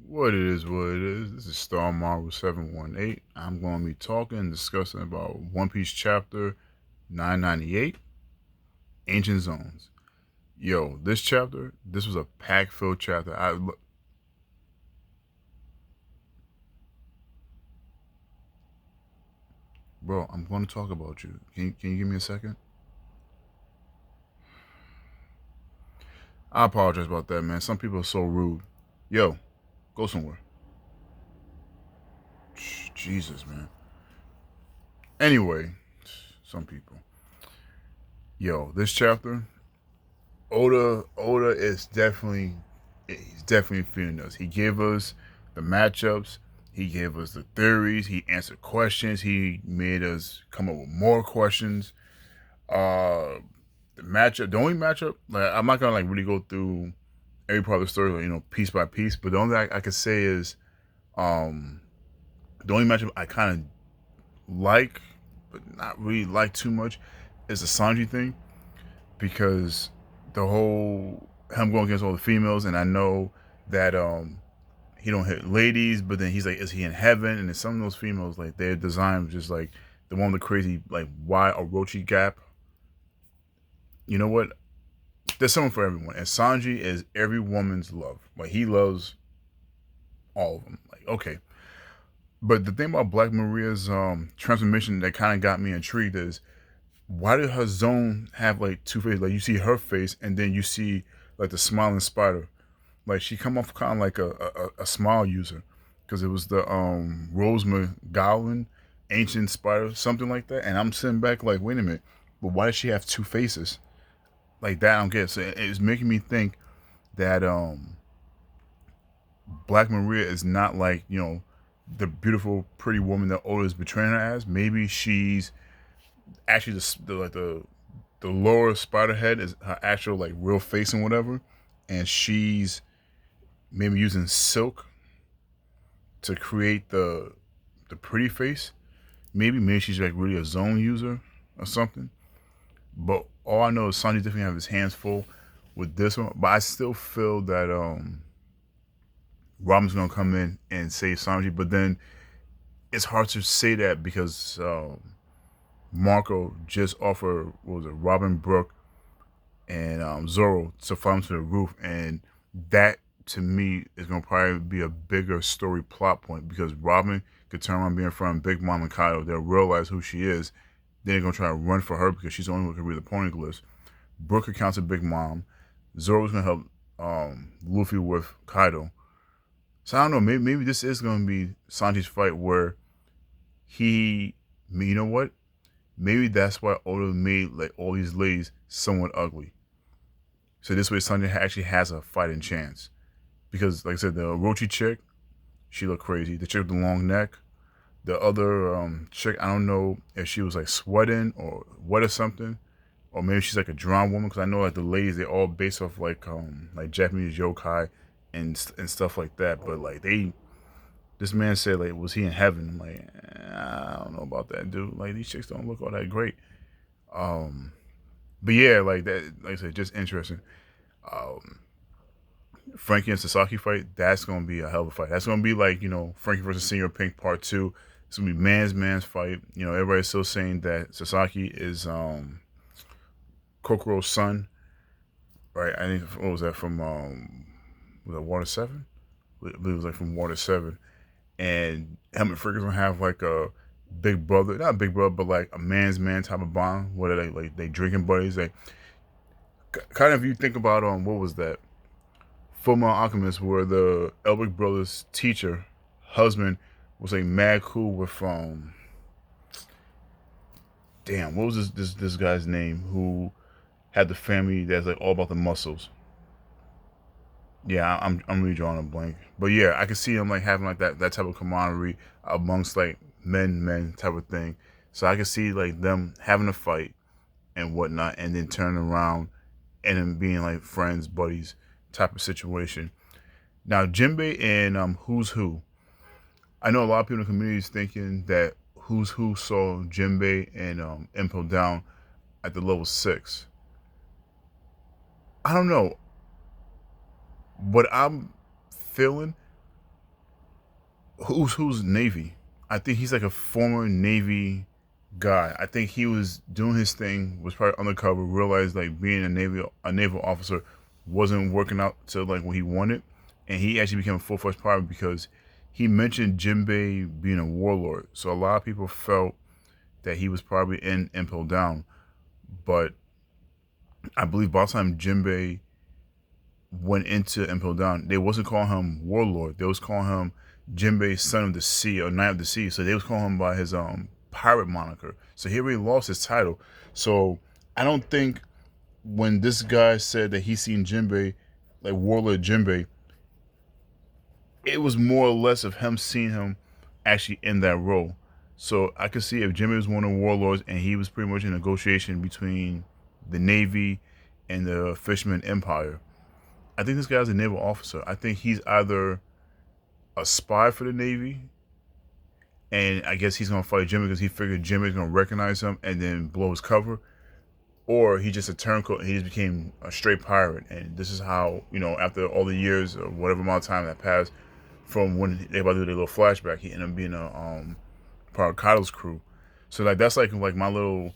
What it is, what it is. This is Star Marvel 718. I'm going to be talking and discussing about One Piece chapter 998, Ancient Zones. Yo, this chapter, this was a pack filled chapter. Bro, I'm going to talk about you. Can you give me a second? I apologize about that, man. Some people are so rude. Yo, go somewhere. Jesus, man. Anyway, some people. Yo, this chapter, Oda is definitely feeling us. He gave us the matchups, he gave us the theories, he answered questions, he made us come up with more questions. Uh the only matchup, like I'm not gonna like really go through every part of the story, like, piece by piece, but the only thing I could say is um the only matchup I kind of like, but not really like too much, is the Sanji thing because the whole him going against all the females, and I know that he don't hit ladies, but then he's like, is he in heaven? And then some of those females, like their design was just like the one with the crazy like wide Orochi gap. You know what? There's someone for everyone, and Sanji is every woman's love. Like he loves all of them. Like okay, but the thing about Black Maria's transformation that kind of got me intrigued is why did her zone have like two faces? Like you see her face, and then you see like the smiling spider. Like she come off kind of like a smile user, because it was the Rose McGowan ancient spider, something like that. And I'm sitting back like, wait a minute, but why does she have two faces like that? I don't get it. So it's making me think that Black Maria is not like the beautiful, pretty woman that Oda is betraying her as. Maybe she's actually the lower spider head is her actual like real face and whatever, and she's maybe using silk to create the pretty face. Maybe she's like really a zone user or something. But all I know is Sanji definitely have his hands full with this one. But I still feel that Robin's gonna come in and save Sanji. But then it's hard to say that because Marco just offered what was it, Robin Brooke and Zoro to fly him to the roof, and that to me is gonna probably be a bigger story plot point because Robin could turn around being in front of Big Mom and Kaido. They'll realize who she is. Then they're gonna try to run for her because she's the only one who can read the poneglyphs. Brooke accounts to Big Mom. Zoro's gonna help Luffy with Kaido. So I don't know. Maybe this is gonna be Sanji's fight where he. You know what? Maybe that's why Oda made like all these ladies somewhat ugly. So this way, Sanji actually has a fighting chance. Because, like I said, the Orochi chick, she looked crazy. The chick with the long neck. The other chick, I don't know if she was like sweating or wet or something, or maybe she's like a drowned woman. Because I know like the ladies, they all based off like Japanese yokai and stuff like that. But like this man said like, was he in heaven? I'm like, I don't know about that, dude. Like these chicks don't look all that great. Um, but yeah, like that, like I said, just interesting. Um, Frankie and Sasaki fight, that's gonna be a hell of a fight. That's gonna be like, Frankie versus Senior Pink Part 2. It's gonna be man's fight. Everybody's still saying that Sasaki is Kokoro's son, right? I think what was that from was that Water 7? I believe it was like from Water 7. And him and Freaker's gonna have like a big brother, not a big brother, but like a man's man type of bond where they drinking buddies. They kind of, you think about what was that? Full Metal Alchemist, where the Elric brothers' teacher husband was like mad cool with damn, what was this guy's name who had the family that's like all about the muscles. Yeah, I'm really drawing a blank, but yeah, I can see him like having like that type of camaraderie amongst like men type of thing. So I can see like them having a fight and whatnot, and then turning around and then being like friends, buddies type of situation. Now Jinbei and Who's Who, I know a lot of people in the community is thinking that Who's Who saw Jinbei and Impo down at the level 6. I don't know. What I'm feeling, Who's Navy? I think he's like a former Navy guy. I think he was doing his thing, was probably undercover, realized like being a naval officer wasn't working out to like what he wanted, and he actually became a full fledged pirate because he mentioned Jinbei being a warlord. So a lot of people felt that he was probably in Impel Down, but I believe by the time Jinbei went into Impel Down, they wasn't calling him warlord. They was calling him Jinbei, son of the sea or knight of the sea. So they was calling him by his pirate moniker. So he already lost his title. So I don't think when this guy said that he seen Jinbei, like warlord Jinbei, it was more or less of him seeing him actually in that role. So I could see if Jinbei was one of the warlords and he was pretty much in negotiation between the Navy and the Fisherman Empire. I think this guy's a naval officer. I think he's either a spy for the Navy, and I guess he's gonna fight Jimmy because he figured Jimmy's gonna recognize him and then blow his cover, or he just a turncoat and he just became a straight pirate. And this is how after all the years or whatever amount of time that passed from when they about to do their little flashback, he ended up being a part of Kaido's crew. So like that's like my little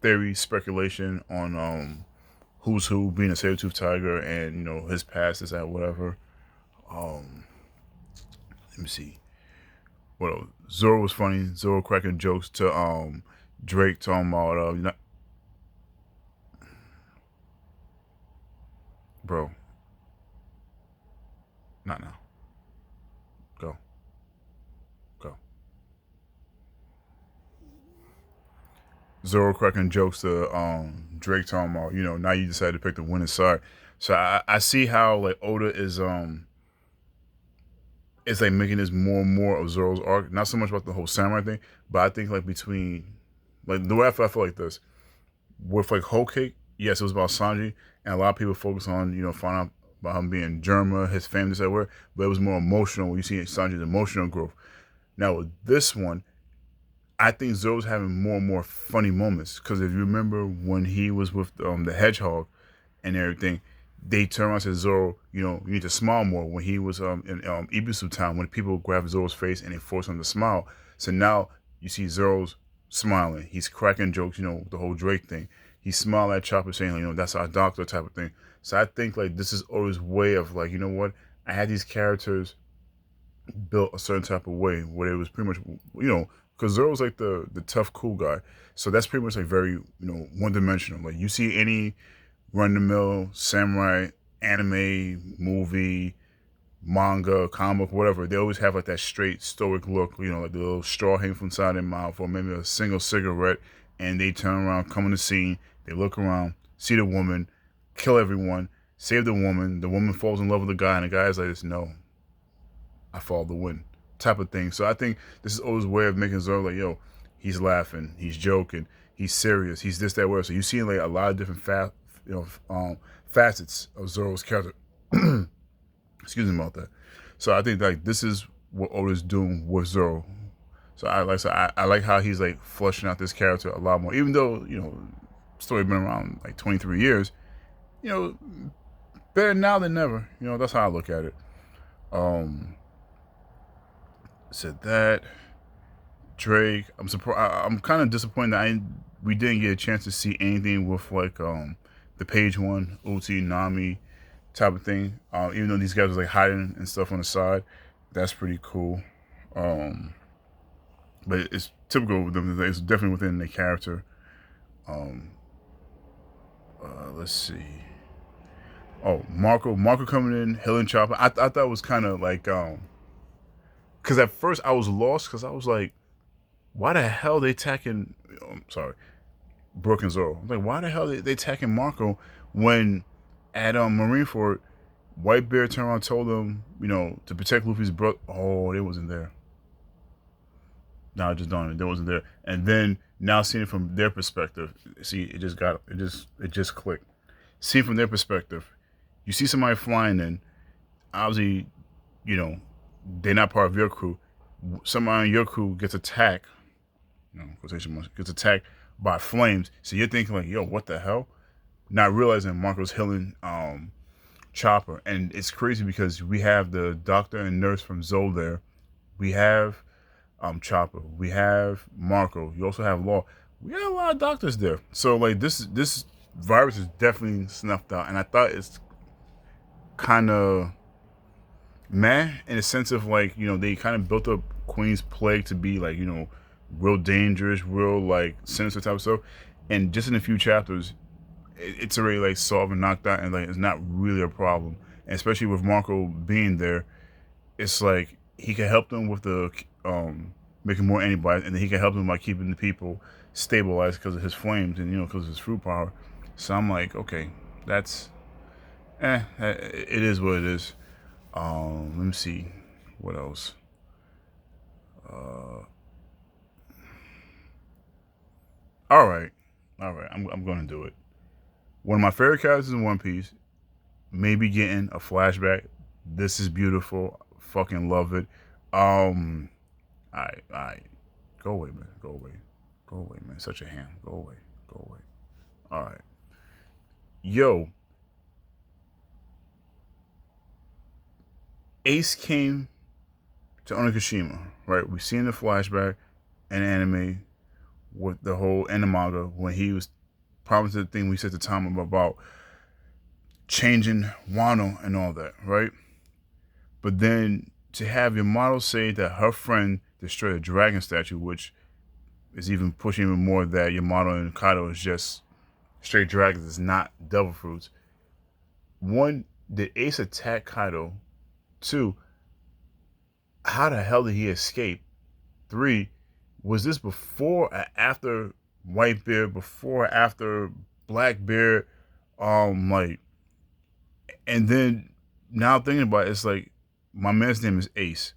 theory speculation on who's who being a saber-tooth tiger and his past is that whatever. Um, let me see. What else? Zoro was funny. Zoro cracking jokes to Drake talking about bro, not now. Go, go. Zoro cracking jokes to Drake talking about now you decided to pick the winning side. So I see how like Oda is it's like making this more and more of Zoro's arc. Not so much about the whole samurai thing, but I think like between like the way I feel like this with like Whole Cake, yes, it was about Sanji, and a lot of people focus on finding out about him being Germa, his family, this everywhere, but it was more emotional when you see Sanji's emotional growth. Now with this one, I think Zoro's having more and more funny moments because if you remember when he was with the hedgehog and everything, they turned around and said, Zoro, you need to smile more. When he was in Ibisu Town, when people grabbed Zoro's face and they forced him to smile. So now you see Zoro's smiling. He's cracking jokes, the whole Drake thing. He smiled at Chopper saying, that's our doctor type of thing. So I think like this is always way of like, you know what? I had these characters built a certain type of way where it was pretty much, because Zoro's like the tough, cool guy. So that's pretty much like very, one dimensional. Like you see any run the mill samurai anime movie manga comic whatever, they always have like that straight stoic look, like the little straw hanging from the side of their mouth or maybe a single cigarette, and they turn around, come on the scene, they look around, see the woman, kill everyone, save the woman falls in love with the guy, and the guy's like, no, I follow the wind type of thing. So I think this is always a way of making Zoro like, yo, he's laughing, he's joking, he's serious, he's this, that, whatever. So you see like a lot of different facets of Zoro's character. Excuse me about that. So I think like this is what Oda's doing with Zoro. So I like how he's like fleshing out this character a lot more. Even though story been around like 23 years, you know, better now than never. That's how I look at it. Said that Drake. I'm surprised. I'm kind of disappointed that we didn't get a chance to see anything with like the page one Uchi Nami type of thing. Even though these guys was like hiding and stuff on the side, that's pretty cool. But it's typical with them. It's definitely within the character. Let's see. Oh, Marco coming in, Hill and Chopper. I thought it was kind of like because at first I was lost because I was like, why the hell they attacking? I'm sorry, Brooke and Zoro. I'm like, why the hell they attacking Marco when at Marineford, Whitebeard turned around and told them, to protect Luffy's brother. Oh, they wasn't there. Now just dawned they wasn't there. And then now seeing it from their perspective, see, it just clicked. See from their perspective, you see somebody flying in, obviously, they're not part of your crew. Somebody on your crew gets attacked, quotation marks, gets attacked by flames. So you're thinking like, yo, what the hell? Not realizing Marco's healing Chopper. And it's crazy because we have the doctor and nurse from Zoe there We have Chopper. We have Marco. You also have Law. We got a lot of doctors there. So like this virus is definitely snuffed out, and I thought it's kind of meh in the sense of like they kind of built up Queen's Plague to be like real dangerous, real like sinister type of stuff, and just in a few chapters, it's already like solved and knocked out, and like it's not really a problem. And especially with Marco being there, it's like he can help them with the making more antibodies, and then he can help them by keeping the people stabilized because of his flames and because of his fruit power. So I'm like, okay, that's it is what it is. Let me see what else. All right, all right, I'm gonna do it. One of my favorite characters in One Piece, maybe getting a flashback. This is beautiful. Fucking love it. Um, I go away, man. Go away. Go away, man. Such a ham. Go away. Go away. All right. Yo, Ace came to Onigashima, right? We've seen the flashback in anime with the whole in the manga when he was promising the thing we said to Tom about changing Wano and all that, right? But then to have your model say that her friend destroyed a dragon statue, which is even pushing even more that Yamato and Kaido is just straight dragons, it's not devil fruits. One, did Ace attack Kaido? Two, how the hell did he escape? Three, was this before or after Whitebeard, before or after Blackbeard? Like, and then now thinking about it, it's like my man's name is Ace,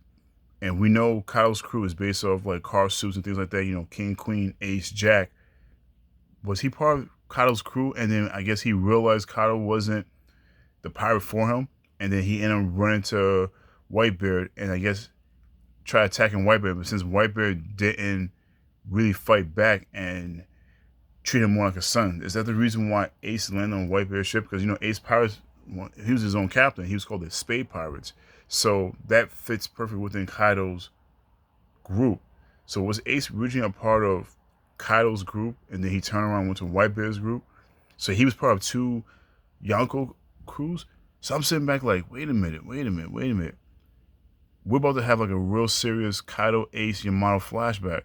and we know Kaido's crew is based off like car suits and things like that. King, Queen, Ace, Jack. Was he part of Kaido's crew? And then I guess he realized Kaido wasn't the pirate for him, and then he ended up running to Whitebeard, and I guess try attacking Whitebeard. But since Whitebeard didn't really fight back and treat him more like a son, is that the reason why Ace landed on Whitebeard's ship? Because Ace Pirates, he was his own captain. He was called the Spade Pirates. So that fits perfect within Kaido's group. So was Ace originally a part of Kaido's group, and then he turned around and went to Whitebeard's group? So he was part of two Yonko crews? So I'm sitting back like, wait a minute. We're about to have like a real serious Kaido Ace Yamato flashback.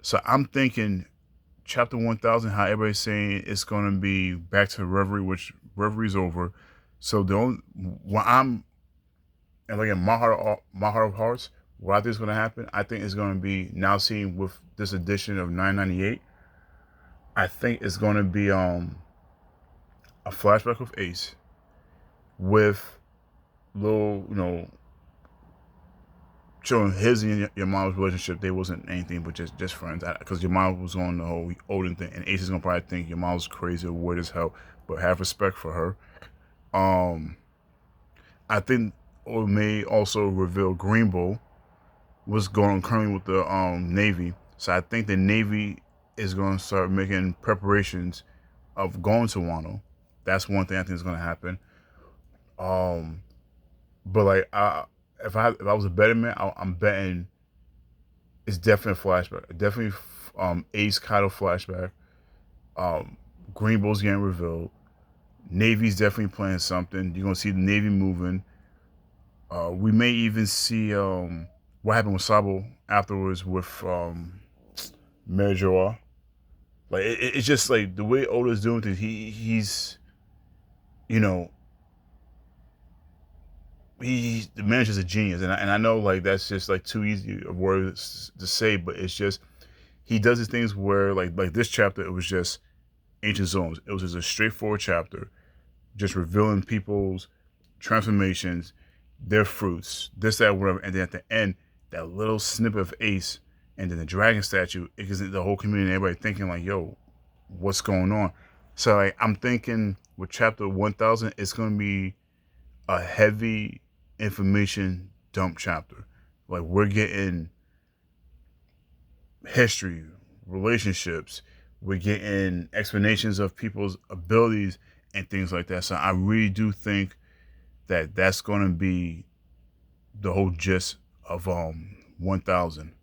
So I'm thinking chapter 1000, how everybody's saying it's going to be back to Reverie, which Reverie's over. So the only, when I'm, and like in my heart of hearts, what I think is going to happen, I think it's going to be now seeing with this edition of 998, I think it's going to be a flashback with Ace with little, showing his and Yamato's relationship. They wasn't anything but just friends, because Yamato was on the whole Odin thing, and Ace is gonna probably think Yamato's crazy or weird as hell, but have respect for her. I think Oda may also reveal Green Bull was going on currently with the Navy, so I think the Navy is going to start making preparations of going to Wano. That's one thing I think is going to happen. But like, if I was a betting man, I'm betting it's definitely a flashback. Definitely Ace Kaido flashback. Green Bull's getting revealed. Navy's definitely playing something. You're gonna see the Navy moving. We may even see what happened with Sabo afterwards with Mary Joa. Like it's just like the way Oda's doing things. He's the manager's a genius, and I know like that's just like too easy of words to say, but it's just he does these things where like this chapter, it was just ancient zones. It was just a straightforward chapter, just revealing people's transformations, their fruits, this, that, whatever, and then at the end, that little snippet of Ace, and then the dragon statue. It gives the whole community, everybody thinking like, yo, what's going on? So like I'm thinking with chapter 1000, it's gonna be a heavy information dump chapter. Like we're getting history, relationships, we're getting explanations of people's abilities and things like that. So I really do think that that's going to be the whole gist of 1000.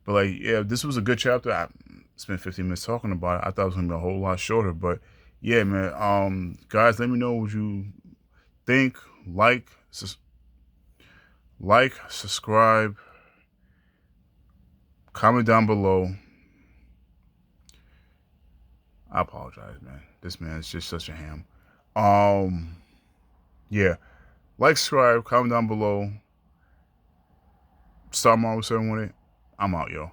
But like, yeah, this was a good chapter. I spent 15 minutes talking about it. I thought it was gonna be a whole lot shorter, but yeah, man. Guys, let me know what you think. Like, subscribe, comment down below. I apologize, man. This man is just such a ham. Yeah. Like, subscribe, comment down below. Start Marvel 718. I'm out, yo.